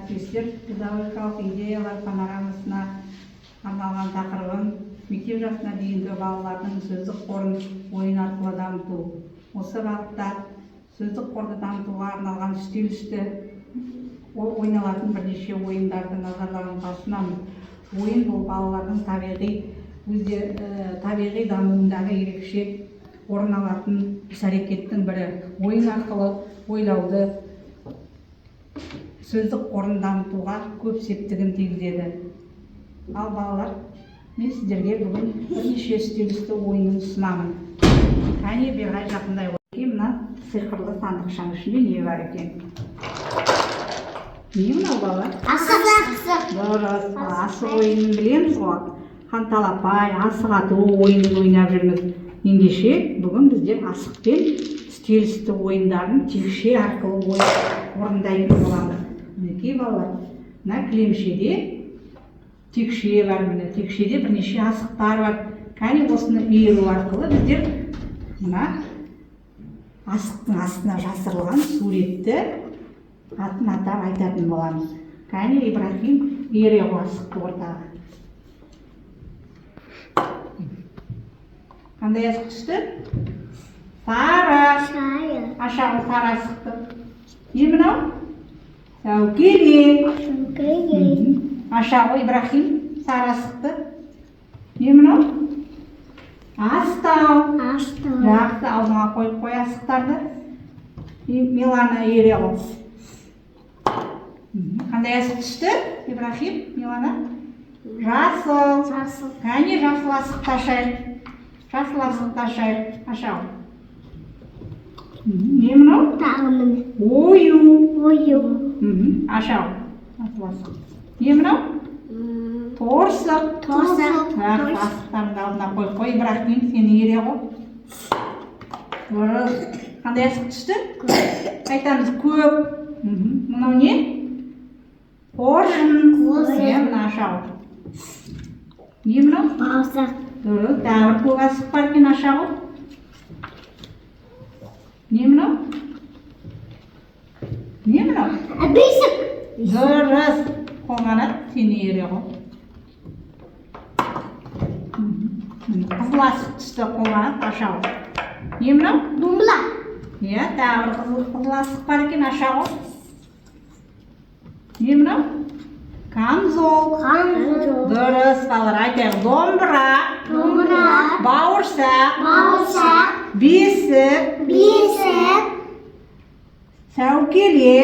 әріптестер, педагогикалық идеялар панорамасына арналған тақырыбым мектеп жасына дейінгі балалардың сөздік қорын ойын арқылы дамыту. Осы бағытта сөздік қорды дамытуға арналған үстел үсті ойналатын бірнеше ойындарды назарларыңызға ұсынамын. Ойын бұл балалардың табиғи дамуындағы ерекше орын алатын іс-әрекеттің бірі. Ойын арқылы ойлауды, сөздік қорын дамытуға көп септігін тигізеді. Ал балалар, мен сіздерге бүгін бірнеше үстел үсті ойынын ұсынамын. Кәне бері жақындай қойып, мына сиқырлы сандықшаның ішінде не бар екен? Не мынау бала? Асық. Дұрыс, асық ойынын білеміз ғой. Қанталапай, асық ату ойынын ойнап жүрміз. Ендеше бүгін біздер асық пен үстел үсті ойындарын текше арқылы орындайтын боламыз. Мінекей балалар, мына кілемшеде текше бар, міне текшеде бірнеше асықтар бар. Кәне осыны иіру арқылы біздер мына асықтың астына жасырылған суретті атын атап айтатын боламыз. Кәне Ибрахим иіре ғой асықты ортаға. Қандай асық түсті? Сары. Ашағы сары асықты. Не мынау? Сәукеле. Ашағы Ибрахим сары асықты. Не мынау? Астау. Жақсы, алдыңа қой асықтарды. Милана иіре ғой. Қандай асық түсті? Ибрахим, Милана? Жасыл. Кәне жасыл асықты ашайық. Жасыл асықты ашайық. Ашау. Не мынау? Ою. Ашау. Жасыл асық. Не мынау? Торсық. Асықтарды алдына қой. Ибрахим, сен иіре ғой. Қандай асық түсті? Айтамыз көп. Мынау не? Қоржын. Мына ашау. Не мынау? Бауырсақ. Дұрыс, тағы бір көк асық бар екен, ашау. Не мынау? Бесік. Дұрыс, қолғанат, сен иіре ғой. Қызыл асық түсті, қолғанат, ашау. Не мынау? Думбыла. Иә, тағы бір қызыл асық бар екен, ашау. Не мынау? Камзол. Дұрыс, балалар, айтайық. Домбыра. Бауырсақ. Бесік. Сәукеле.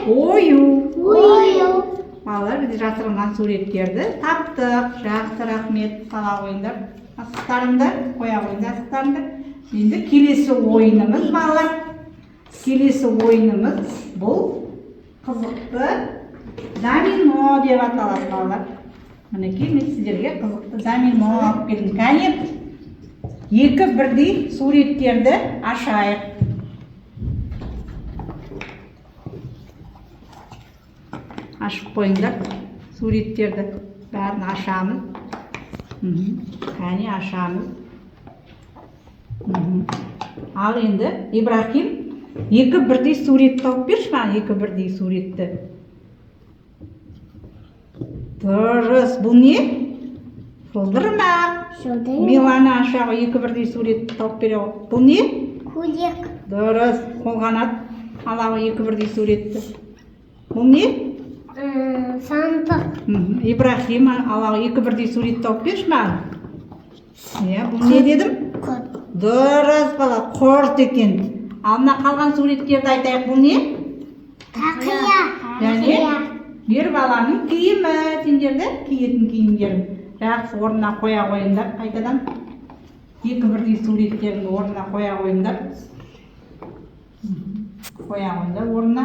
Ою. Балалар, біз жасырылған суреттерді таптық. Жақсы, рахмет. Сала қойыңдар асықтарыңды, қоя қойыңдар асықтарыңды. Енді келесі ойынымыз, балалар. Келесі ойынымыз бұл қызықты домино деп аталады, балалар. Мінекей, мен сіздерге қызықты домино алып келдім. Кәне, екі бірдей суреттерді ашайық. Ашып қойыңдар суреттерді. Бәрін ашамыз. Кәне, ашамыз. Ал енді, Ибрахим, екі бірдей сурет тауып берші маған, екі бірдей суретті. Дұрыс, бұл не? Шылдырмақ. Милана ашағы екі бірдей сурет тауып бере ғой. Бұл не? Көйлек. Дұрыс, қолғанат алағы екі бірдей суретті. Бұл не? Сандық. Ибрахим алағы екі бірдей сурет тауып берші маған. Бұл не дедім? Дұрыс, бала, құрт екен. Ал мына қалған суреттерді айтайық, бұл не? Тақия. Және бір баланың киімі, сендерді киетін киімдерін. Жақсы, орнына қоя қойыңдар. Қайтадан екі бірдей суреттерін орнына қоя қойыңдар. Орнына.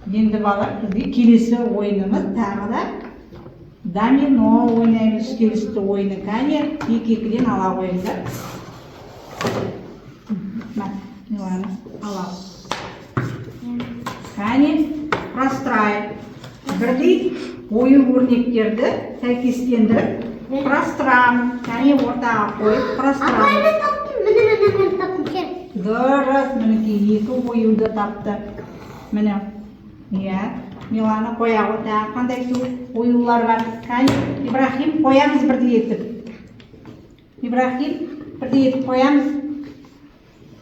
Енді балалар, бізде келесі ойынымыз тағы да домино ойнаймыз, үстел үсті ойыны. Кәне, екі-екіден ала қойыңдар. Милана, ала. Кәне, құрастырайық. Бірдей ою өрнектерді сәйкестендіріп құрастырамыз. Кәне, ортаға қойып құрастырамыз. Міне таптым. Дұрыс, мінекей екі оюды тапты. Міне, Иә, Милана қояғы тағы қандай оюлар бар. Кәне, Ибрахим, қоямыз бірді етіп. Ибрахим, бірді етіп қоямыз.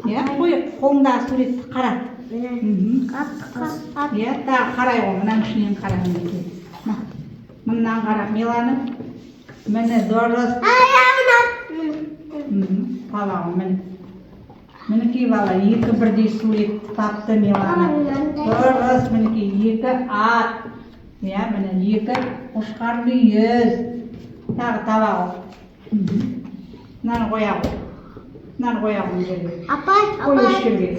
Иә, қой, қолыңдағы суретті қара. Иә, тағы қарай ғой, мұнан ішінен қара. Мұнан қара, Милана. Міне, дұрыс. Талағым, міне. Мінекей бала, екі бірдей сурет тапты Милана. Дұрыс, мінекей, екі ат. Иә, міне, екі қошқар мүйіз. Тағы табағы. Мынаны қояғы. Мынаны қояғы жерге. Қой осы жерге.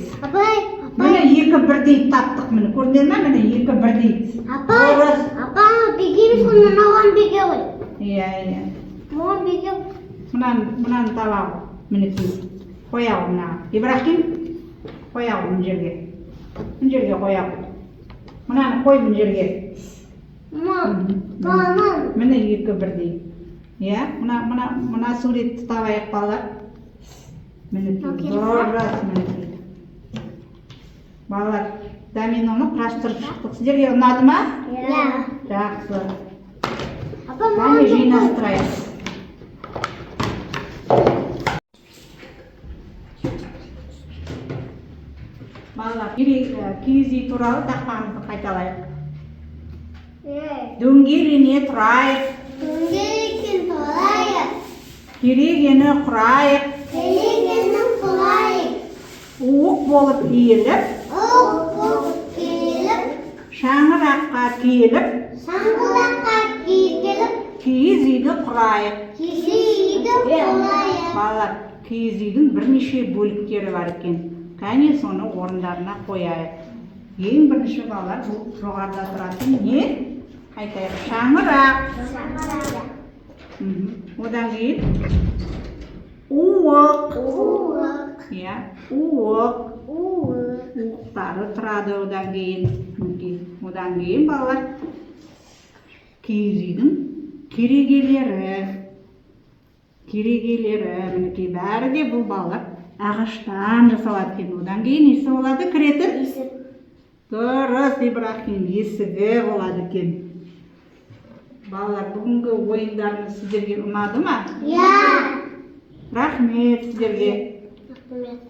Міне, екі бірдей таптық, міне. Көрден ме? Міне, екі бірдей. Дұрыс. бегеміз оны маған беге ғой. Иә. Маған беге. Мынаны табағы. Мінекей. Қояғы мына. Ибрахим, қояғы мұн жерге. Мұн жерге қояғы. Мынаны қой мұн жерге. Міне екі бірдей. Иә, мұна суретті табайық балалар. Мінекей, дұрыс мінекей. Балалар, доминоны құрастырып шықтық. Сіздерге ұнады ма? Иә. Жақсы. Қане жинастырайық. Балалар, киіз үй туралы тақпағымызды қайталайық. Дөңгелене тұрайық. Дөңгелене тұрайық. Керегені құрайық. Керегені құрайық. Уық болып иіліп. Шаңыраққа келіп. Киіз үйді құрайық. Балалар, киіз үйдің бірнеше бөліктері бар екен. Кәне соны орындарына қояйық. Ең бірінші балалар бұл жоғарыда тұратын не? Айтайық, шаңырақ. Одан кейін уық. Иә, уық. Уықтары тұрады одан кейін. Одан кейін балалар киіз үйдің керегелері. Мінекей бәрі де бұл балалар ағаштан жасалады екен. Одан кейін несі болады? Кіретін? Дұрыс, Ибрахим, есігі болады екен. Балалар, бүгінгі ойындарымыз сіздерге ұнады ма? Иә. Рахмет сіздерге. Рахмет.